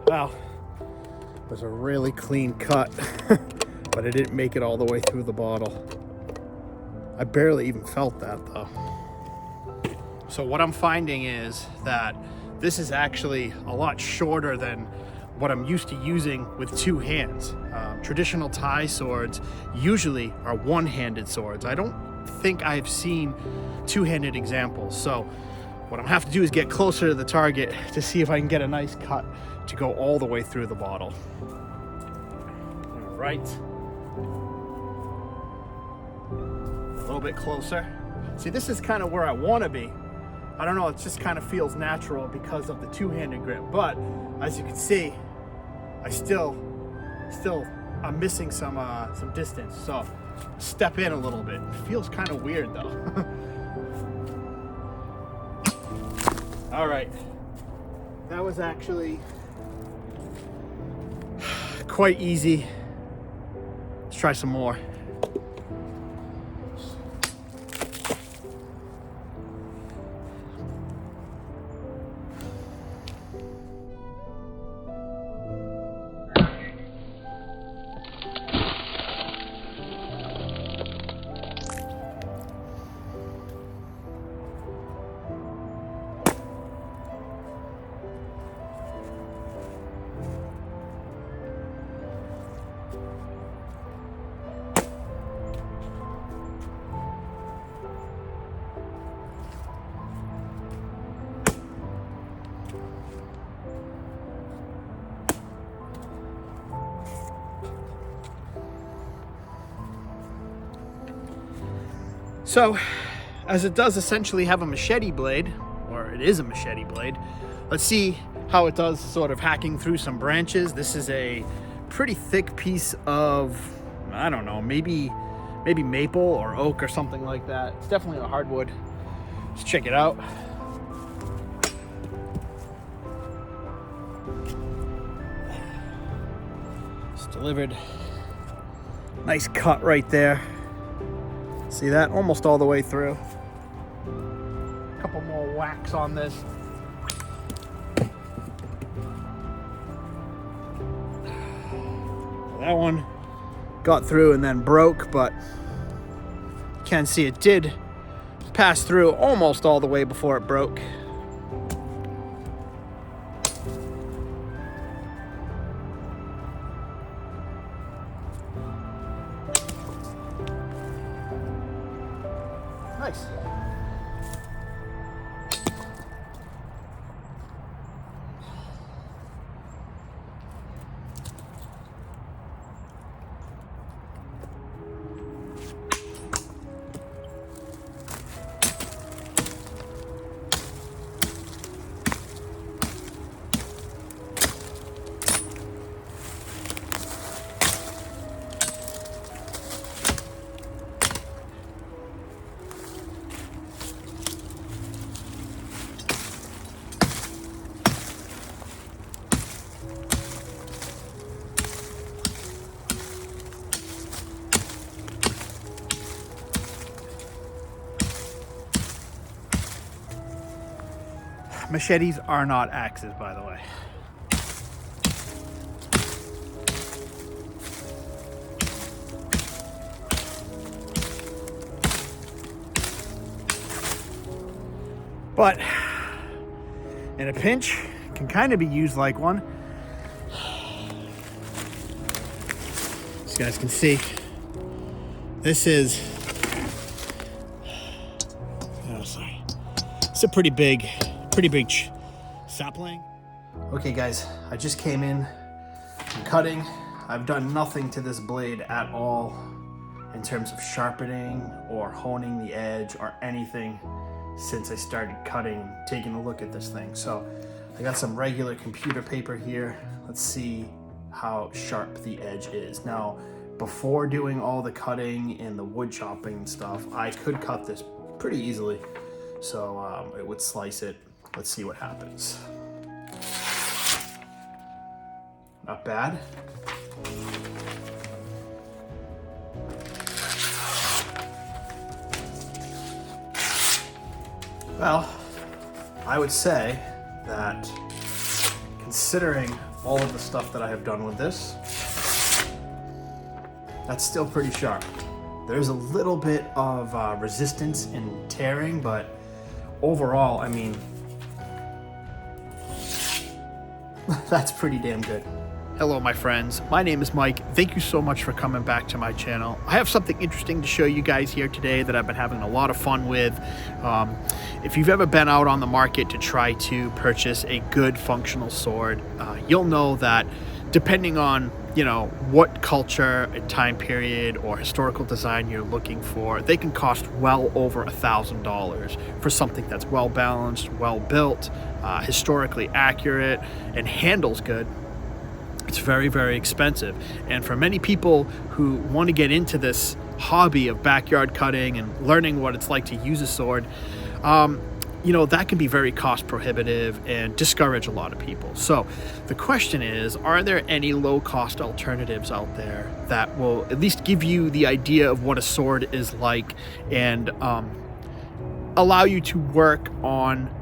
Wow, it was a really clean cut, but I didn't make it all the way through the bottle. I barely even felt that though. So what I'm finding is that this is actually a lot shorter than what I'm used to using with two hands. Traditional Thai swords usually are one-handed swords. I don't think I've seen two-handed examples. So what I'm gonna have to do is get closer to the target to see if I can get a nice cut to go all the way through the bottle. All right. A little bit closer. See, this is kind of where I want to be. I don't know, it just kind of feels natural because of the two-handed grip. But as you can see, I'm missing some distance. So step in a little bit. It feels kind of weird though. All right, that was actually quite easy. Let's try some more. So, as it does essentially have a machete blade, or it is a machete blade, let's see how it does sort of hacking through some branches. This is a pretty thick piece of, I don't know, maybe maple or oak or something like that. It's definitely a hardwood. Let's check it out. It's delivered. Nice cut right there. See that? Almost all the way through. A couple more whacks on this. That one got through and then broke, but you can see it did pass through almost all the way before it broke. Nice. Machetes are not axes, by the way. But in a pinch, it can kind of be used like one. As you guys can see, this is, oh, sorry. It's a pretty big sapling. Okay guys, I just came in from cutting. I've done nothing to this blade at all in terms of sharpening or honing the edge or anything since I started cutting, taking a look at this thing. So I got some regular computer paper here. Let's see how sharp the edge is. Now, before doing all the cutting and the wood chopping and stuff, I could cut this pretty easily. So it would slice it. Let's see what happens. Not bad. Well, I would say that considering all of the stuff that I have done with this, that's still pretty sharp. There's a little bit of resistance in tearing, but overall, I mean, that's pretty damn good. Hello, my friends. My name is Mike. Thank you so much for coming back to my channel. I have something interesting to show you guys here today that I've been having a lot of fun with. If you've ever been out on the market to try to purchase a good functional sword, you'll know that depending on what culture and time period or historical design you're looking for, they can cost well over $1,000 for something that's well balanced, well built, historically accurate, and handles good. It's very, very expensive. And for many people who want to get into this hobby of backyard cutting and learning what it's like to use a sword, that can be very cost prohibitive and discourage a lot of people. So the question is, are there any low cost alternatives out there that will at least give you the idea of what a sword is like and allow you to work on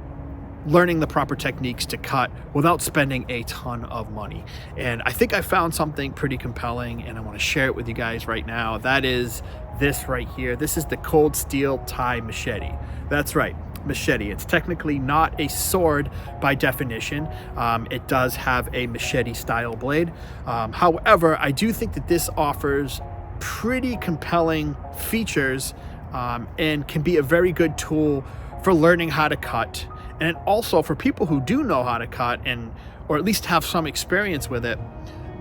learning the proper techniques to cut without spending a ton of money? And I think I found something pretty compelling, and I want to share it with you guys right now. That is this right here. This is the Cold Steel Tie Machete. That's right, machete. It's technically not a sword by definition. It does have a machete style blade. However, I do think that this offers pretty compelling features and can be a very good tool for learning how to cut. And also for people who do know how to cut or at least have some experience with it,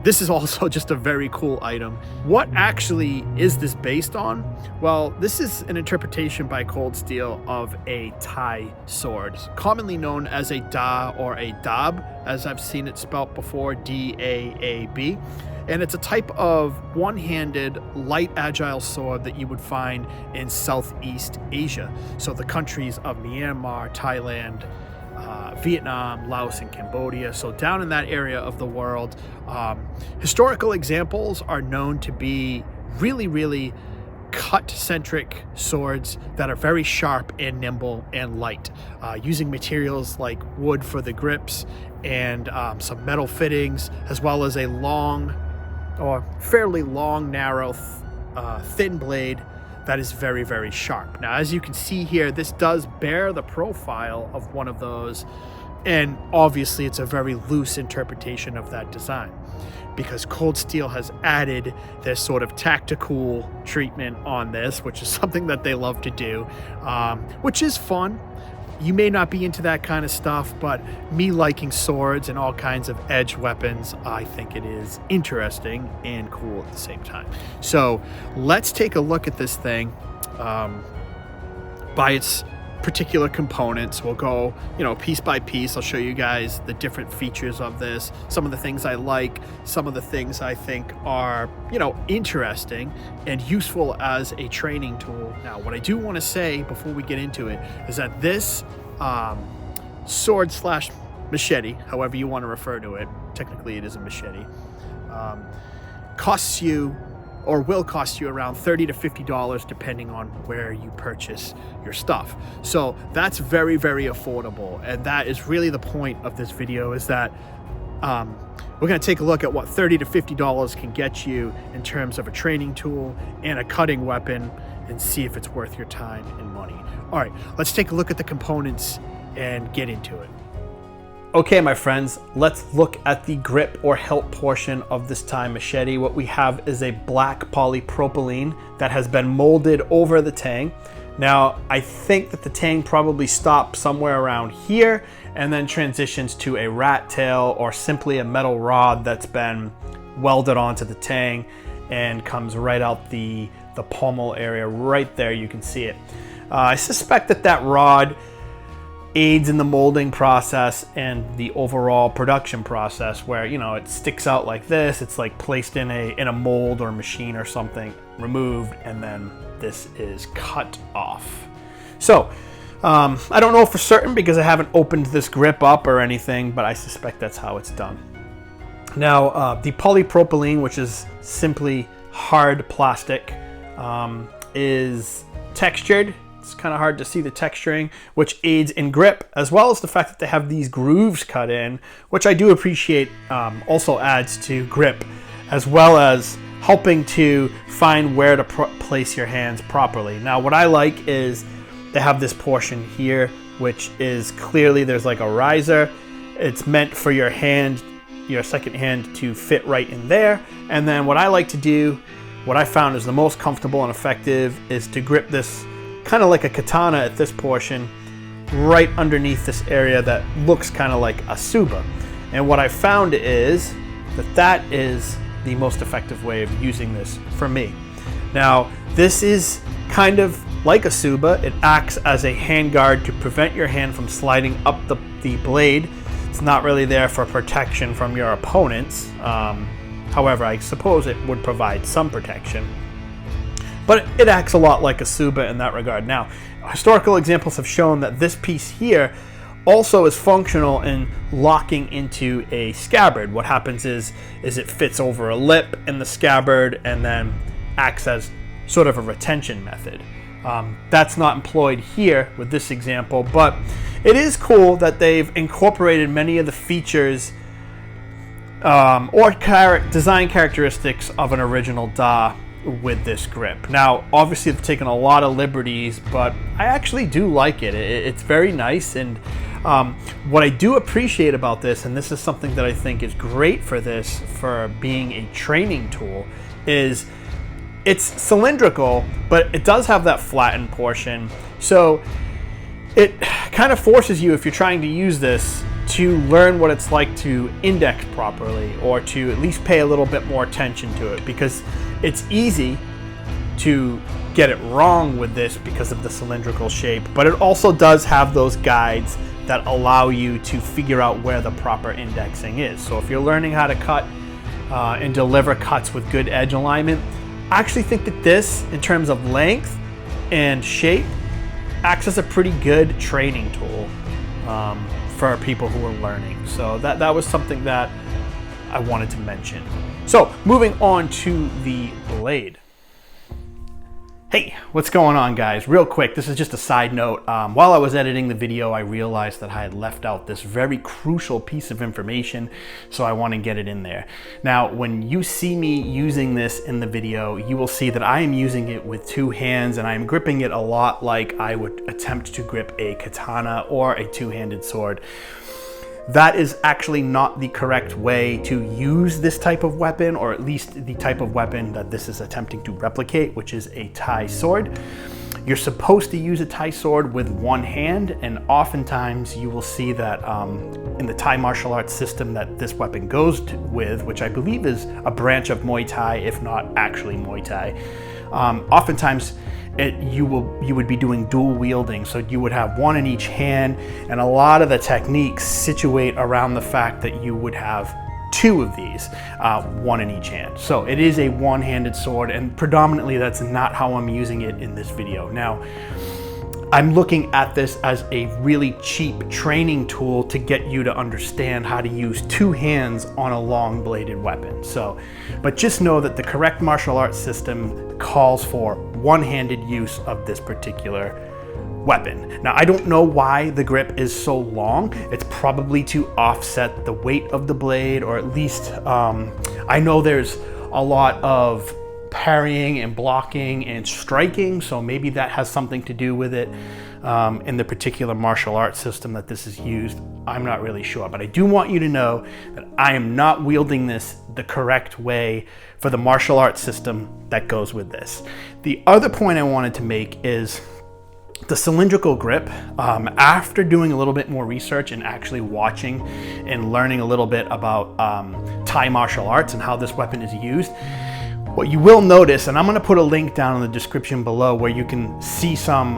this is also just a very cool item. What actually is this based on? Well, this is an interpretation by Cold Steel of a tie sword, commonly known as a da or a dab, as I've seen it spelt before, D-A-A-B. And it's a type of one-handed, light, agile sword that you would find in Southeast Asia. So the countries of Myanmar, Thailand, Vietnam, Laos, and Cambodia. So down in that area of the world, historical examples are known to be really, really cut-centric swords that are very sharp and nimble and light, using materials like wood for the grips and some metal fittings, as well as a long or fairly long, narrow, thin blade that is very, very sharp. Now, as you can see here, this does bear the profile of one of those, and obviously it's a very loose interpretation of that design because Cold Steel has added this sort of tactical treatment on this, which is something that they love to do, which is fun. You may not be into that kind of stuff, but me liking swords and all kinds of edged weapons, I think it is interesting and cool at the same time. So let's take a look at this thing by its particular components. We'll go, piece by piece. I'll show you guys the different features of this, some of the things I like, some of the things I think are, interesting and useful as a training tool. Now, what I do want to say before we get into it is that this sword slash machete, however you want to refer to it, technically it is a machete, costs you or will cost you around $30 to $50 depending on where you purchase your stuff. So that's very, very affordable. And that is really the point of this video, is that we're gonna take a look at what $30 to $50 can get you in terms of a training tool and a cutting weapon and see if it's worth your time and money. All right, let's take a look at the components and get into it. Okay, my friends, let's look at the grip or hilt portion of this tie machete. What we have is a black polypropylene that has been molded over the tang. Now, I think that the tang probably stops somewhere around here and then transitions to a rat tail or simply a metal rod that's been welded onto the tang and comes right out the pommel area right there. You can see it. I suspect that rod aids in the molding process and the overall production process, where it sticks out like this. It's like placed in a mold or machine or something, removed, and then this is cut off. So I don't know for certain because I haven't opened this grip up or anything, but I suspect that's how it's done. Now, the polypropylene, which is simply hard plastic, is textured. It's kind of hard to see the texturing, which aids in grip, as well as the fact that they have these grooves cut in, which I do appreciate, also adds to grip, as well as helping to find where to place your hands properly. Now, what I like is they have this portion here, which is clearly, there's like a riser. It's meant for your hand, your second hand, to fit right in there. And then what I like to do, what I found is the most comfortable and effective, is to grip this kind of like a katana at this portion, right underneath this area that looks kind of like a tsuba. And what I found is that that is the most effective way of using this for me. Now, this is kind of like a tsuba. It acts as a hand guard to prevent your hand from sliding up the blade. It's not really there for protection from your opponents. However, I suppose it would provide some protection. But it acts a lot like a tsuba in that regard. Now, historical examples have shown that this piece here also is functional in locking into a scabbard. What happens is it fits over a lip in the scabbard and then acts as sort of a retention method. That's not employed here with this example, but it is cool that they've incorporated many of the features or design characteristics of an original Da with this grip. Now, obviously they've taken a lot of liberties, but I actually do like it. It's very nice, and what I do appreciate about this, and this is something that I think is great for this, for being a training tool, is it's cylindrical, but it does have that flattened portion. So it kind of forces you, if you're trying to use this, to learn what it's like to index properly, or to at least pay a little bit more attention to it, because it's easy to get it wrong with this because of the cylindrical shape, but it also does have those guides that allow you to figure out where the proper indexing is. So if you're learning how to cut and deliver cuts with good edge alignment, I actually think that this, in terms of length and shape, acts as a pretty good training tool for people who are learning. So that was something that I wanted to mention. So moving on to the blade. Hey, what's going on, guys? Real quick, this is just a side note. While I was editing the video, I realized that I had left out this very crucial piece of information, so I want to get it in there. Now, when you see me using this in the video, you will see that I am using it with two hands, and I am gripping it a lot like I would attempt to grip a katana or a two-handed sword. That is actually not the correct way to use this type of weapon, or at least the type of weapon that this is attempting to replicate, which is a Thai sword. You're supposed to use a Thai sword with one hand, and oftentimes you will see that in the Thai martial arts system that this weapon goes with, which I believe is a branch of Muay Thai, if not actually Muay Thai, oftentimes you would be doing dual wielding, so you would have one in each hand, and a lot of the techniques situate around the fact that you would have two of these, one in each hand. So it is a one-handed sword, and predominantly that's not how I'm using it in this video. Now, I'm looking at this as a really cheap training tool to get you to understand how to use two hands on a long-bladed weapon. So, but just know that the correct martial arts system calls for one-handed use of this particular weapon. Now, I don't know why the grip is so long. It's probably to offset the weight of the blade, or at least I know there's a lot of parrying and blocking and striking, so maybe that has something to do with it in the particular martial arts system that this is used. I'm not really sure, but I do want you to know that I am not wielding this the correct way for the martial arts system that goes with this. The other point I wanted to make is the cylindrical grip. After doing a little bit more research and actually watching and learning a little bit about Thai martial arts and how this weapon is used, what you will notice, and I'm going to put a link down in the description below where you can see some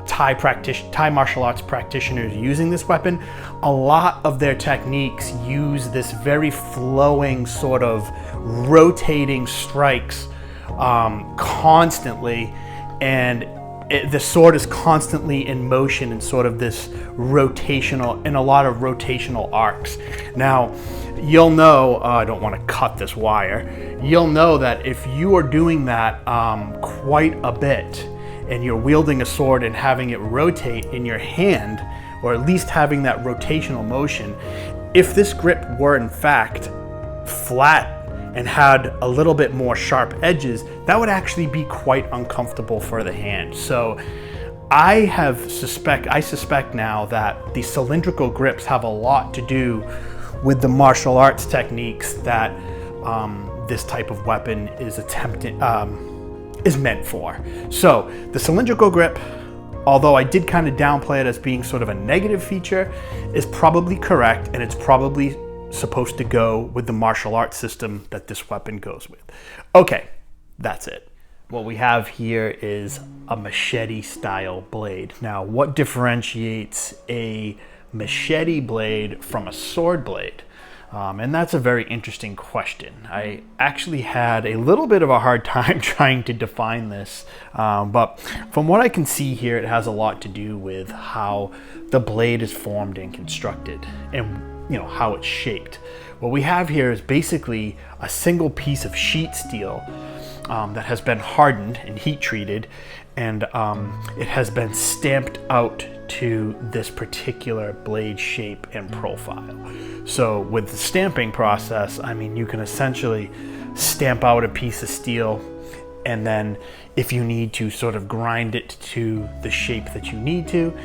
Thai martial arts practitioners using this weapon. A lot of their techniques use this very flowing sort of rotating strikes constantly, and the sword is constantly in motion in sort of this rotational, in a lot of rotational arcs. Now, you'll know, I don't want to cut this wire, you'll know that if you are doing that quite a bit, and you're wielding a sword and having it rotate in your hand, or at least having that rotational motion, if this grip were in fact flat and had a little bit more sharp edges, that would actually be quite uncomfortable for the hand. So I suspect now that the cylindrical grips have a lot to do with the martial arts techniques that this type of weapon is meant for. So the cylindrical grip, although I did kind of downplay it as being sort of a negative feature, is probably correct, and it's probably supposed to go with the martial arts system that this weapon goes with. Okay, that's it. What we have here is a machete style blade. Now, what differentiates a machete blade from a sword blade? And that's a very interesting question. I actually had a little bit of a hard time trying to define this, but from what I can see here, it has a lot to do with how the blade is formed and constructed, and how it's shaped. What we have here is basically a single piece of sheet steel that has been hardened and heat treated, and it has been stamped out to this particular blade shape and profile. So with the stamping process, I mean, you can essentially stamp out a piece of steel, and then if you need to sort of grind it to the shape that you need to,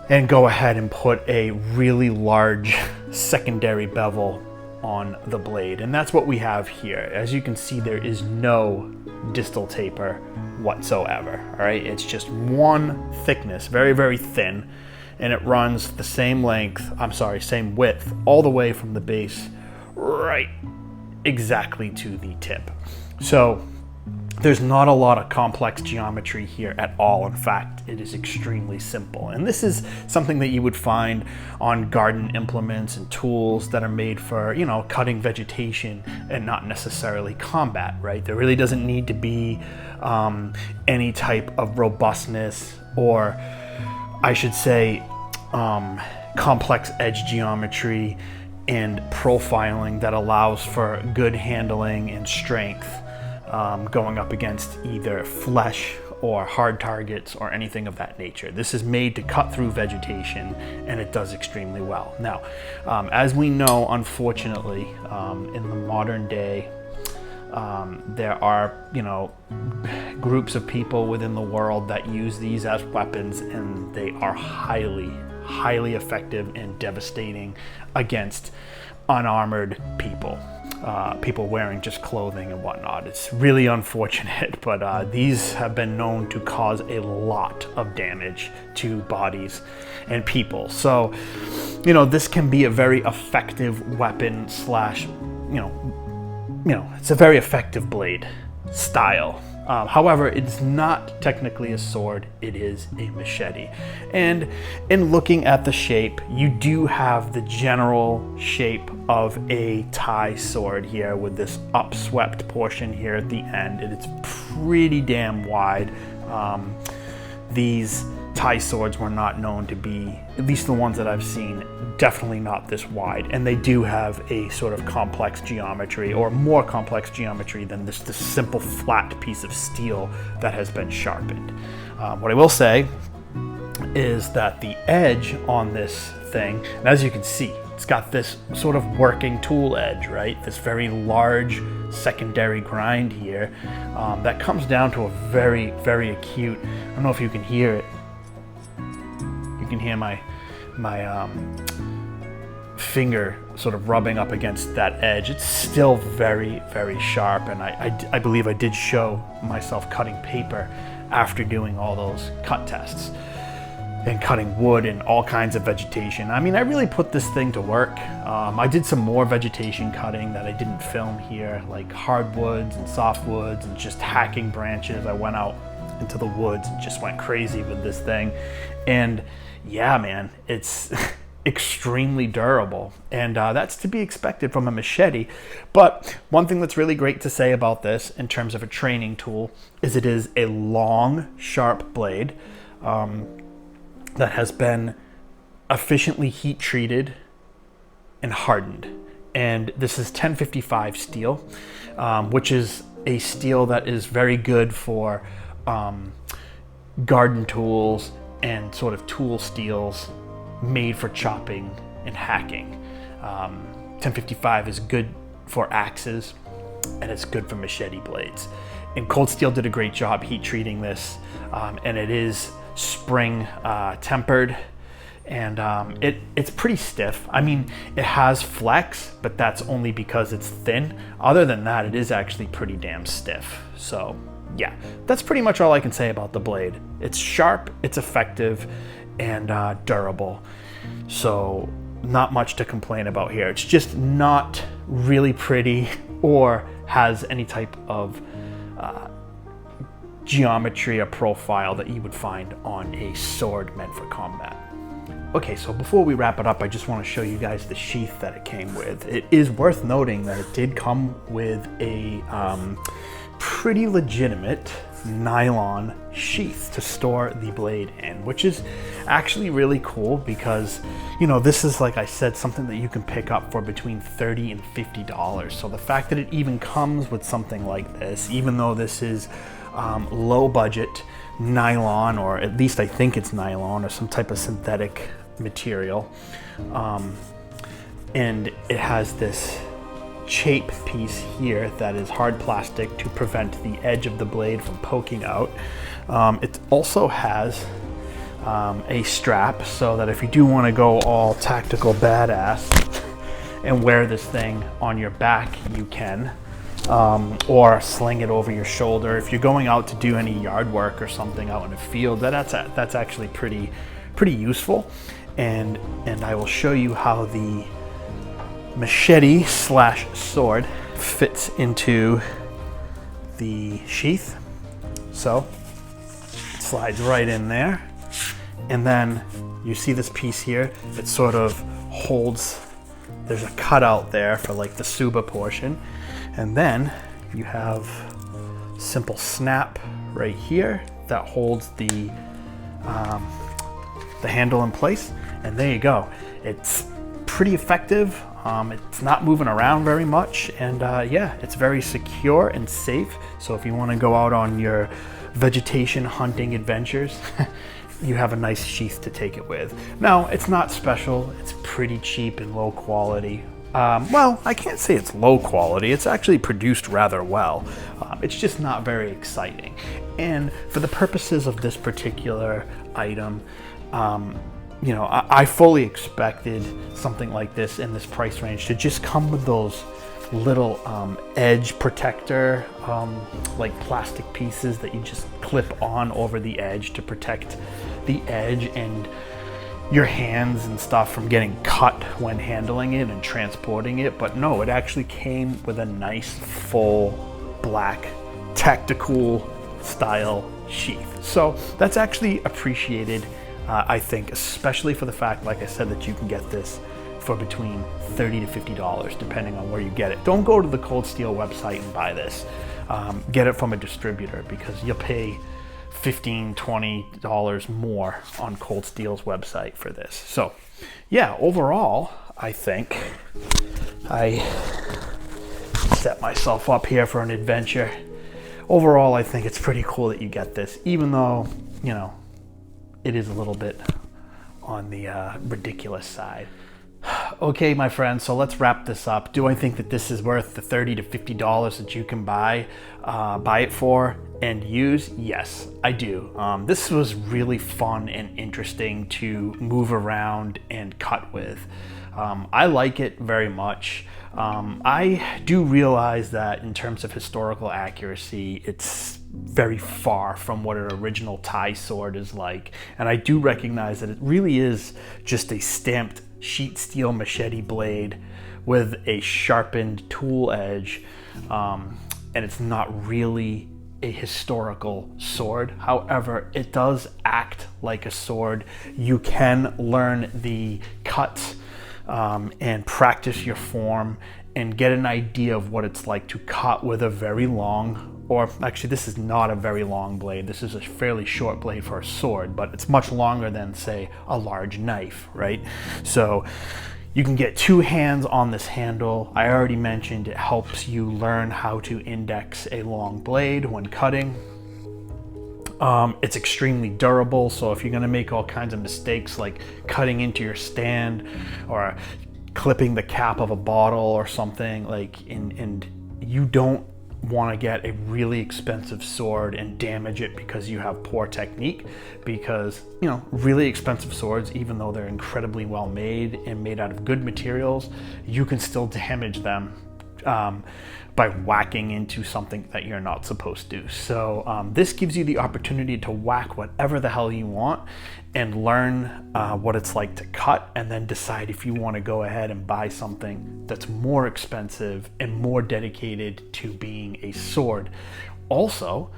and go ahead and put a really large secondary bevel on the blade. And that's what we have here. As you can see, there is no distal taper whatsoever. All right, it's just one thickness, very, very thin, and it runs the same width all the way from the base right exactly to the tip. So there's not a lot of complex geometry here at all. In fact, it is extremely simple. And this is something that you would find on garden implements and tools that are made for, cutting vegetation and not necessarily combat, right? There really doesn't need to be any type of robustness, or I should say complex edge geometry and profiling that allows for good handling and strength going up against either flesh or hard targets or anything of that nature. This is made to cut through vegetation, and it does extremely well. Now, as we know, unfortunately, in the modern day, there are, groups of people within the world that use these as weapons, and they are highly effective and devastating against unarmored people. People wearing just clothing and whatnot. It's really unfortunate, but these have been known to cause a lot of damage to bodies and people. So, this can be a very effective weapon slash, it's a very effective blade style. However, it's not technically a sword, it is a machete. And in looking at the shape, you do have the general shape of a Thai sword here with this upswept portion here at the end, and it's pretty damn wide. These Thai swords were not known to be, at least the ones that I've seen, definitely not this wide, and they do have a sort of complex geometry, or more complex geometry than this simple flat piece of steel that has been sharpened. What I will say is that the edge on this thing, and as you can see, it's got this sort of working tool edge, right? This very large secondary grind here that comes down to a very, very acute, I don't know if you can hear it. You can hear my finger sort of rubbing up against that edge. It's still very, very sharp, and I believe I did show myself cutting paper after doing all those cut tests and cutting wood and all kinds of vegetation. I mean, I really put this thing to work. I did some more vegetation cutting that I didn't film here, like hardwoods and softwoods and just hacking branches. I went out into the woods and just went crazy with this thing. And yeah, man, it's extremely durable, and that's to be expected from a machete. But one thing that's really great to say about this in terms of a training tool is it is a long, sharp blade that has been efficiently heat treated and hardened. and this is 1055 steel, which is a steel that is very good for garden tools and sort of tool steels made for chopping and hacking. 1055 is good for axes, and it's good for machete blades. And Cold Steel did a great job heat treating this, and it is spring tempered, and it's pretty stiff. I mean, it has flex, but that's only because it's thin. Other than that, it is actually pretty damn stiff. So yeah, that's pretty much all I can say about the blade. It's sharp, it's effective, and durable. So not much to complain about here. It's just not really pretty or has any type of geometry or profile that you would find on a sword meant for combat. Okay, so before we wrap it up, I just want to show you guys the sheath that it came with. It is worth noting that it did come with a pretty legitimate nylon sheath to store the blade in, which is actually really cool because, you know, this is, like I said, something that you can pick up for between $30 and $50. So the fact that it even comes with something like this, even though this is low budget nylon, or at least I think it's nylon or some type of synthetic material, and it has this chape piece here that is hard plastic to prevent the edge of the blade from poking out. It also has a strap so that if you do want to go all tactical badass and wear this thing on your back, you can, or sling it over your shoulder. If you're going out to do any yard work or something out in the field, that's actually pretty useful. And I will show you how the machete slash sword fits into the sheath. So it slides right in there, and then you see this piece here, it sort of holds, there's a cutout there for like the suba portion, and then you have simple snap right here that holds the handle in place, and there you go. It's pretty effective. It's not moving around very much, and yeah, it's very secure and safe. So if you want to go out on your vegetation hunting adventures, you have a nice sheath to take it with. Now, it's not special. It's pretty cheap and low quality. Well, I can't say it's low quality. It's actually produced rather well. It's just not very exciting. And for the purposes of this particular item, you know, I fully expected something like this in this price range to just come with those little edge protector, like plastic pieces that you just clip on over the edge to protect the edge and your hands and stuff from getting cut when handling it and transporting it. But no, it actually came with a nice full black tactical style sheath. So that's actually appreciated. I think, especially for the fact, like I said, that you can get this for between $30 to $50, depending on where you get it. Don't go to the Cold Steel website and buy this. Get it from a distributor, because you'll pay $15, $20 more on Cold Steel's website for this. So yeah, overall, I think I set myself up here for an adventure. Overall, I think it's pretty cool that you get this, even though, you know, it is a little bit on the ridiculous side. Okay, my friends, so let's wrap this up. Do I think that this is worth the $30 to $50 that you can buy it for and use? Yes, I do. This was really fun and interesting to move around and cut with. I like it very much. I do realize that in terms of historical accuracy, it's very far from what an original Thai sword is like. And I do recognize that it really is just a stamped sheet steel machete blade with a sharpened tool edge. And it's not really a historical sword. However, it does act like a sword. You can learn the cuts and practice your form and get an idea of what it's like to cut with a very long, or actually this is not a very long blade. This is a fairly short blade for a sword, but it's much longer than, say, a large knife, right? So You can get 2 hands on this handle. I already mentioned it helps you learn how to index a long blade when cutting. It's extremely durable, so if you're gonna make all kinds of mistakes like cutting into your stand or clipping the cap of a bottle or something, like, and you don't want to get a really expensive sword and damage it because you have poor technique, because, you know, really expensive swords, even though they're incredibly well made and made out of good materials, you can still damage them by whacking into something that you're not supposed to. So this gives you the opportunity to whack whatever the hell you want and learn what it's like to cut, and then decide if you want to go ahead and buy something that's more expensive and more dedicated to being a sword. Also,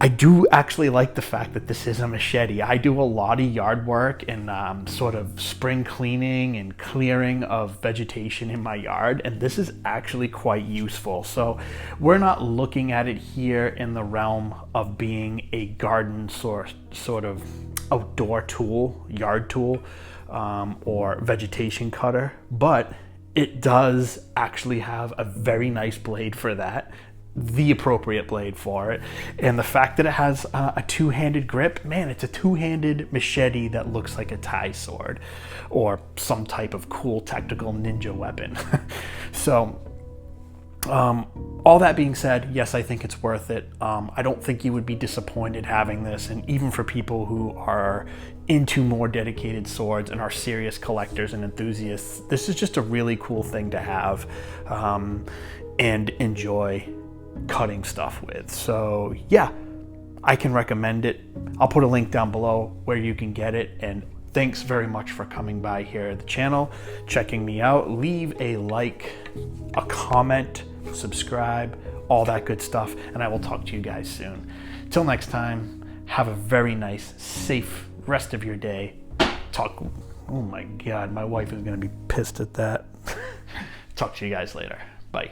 I do actually like the fact that this is a machete. I do a lot of yard work and sort of spring cleaning and clearing of vegetation in my yard, and this is actually quite useful. So we're not looking at it here in the realm of being a garden sort of outdoor tool, yard tool, or vegetation cutter, but it does actually have a very nice blade for that, the appropriate blade for it. And the fact that it has a 2-handed grip, man, it's a 2-handed machete that looks like a Thai sword or some type of cool tactical ninja weapon. So all that being said, yes, I think it's worth it. I don't think you would be disappointed having this, and even for people who are into more dedicated swords and are serious collectors and enthusiasts, this is just a really cool thing to have and enjoy cutting stuff with. So yeah, I can recommend it. I'll put a link down below where you can get it, and thanks very much for coming by here at the channel, checking me out. Leave a like, a comment, subscribe, all that good stuff, and I will talk to you guys soon. Till next time, have a very nice, safe rest of your day. Oh my God, my wife is gonna be pissed at that. Talk to you guys later. Bye.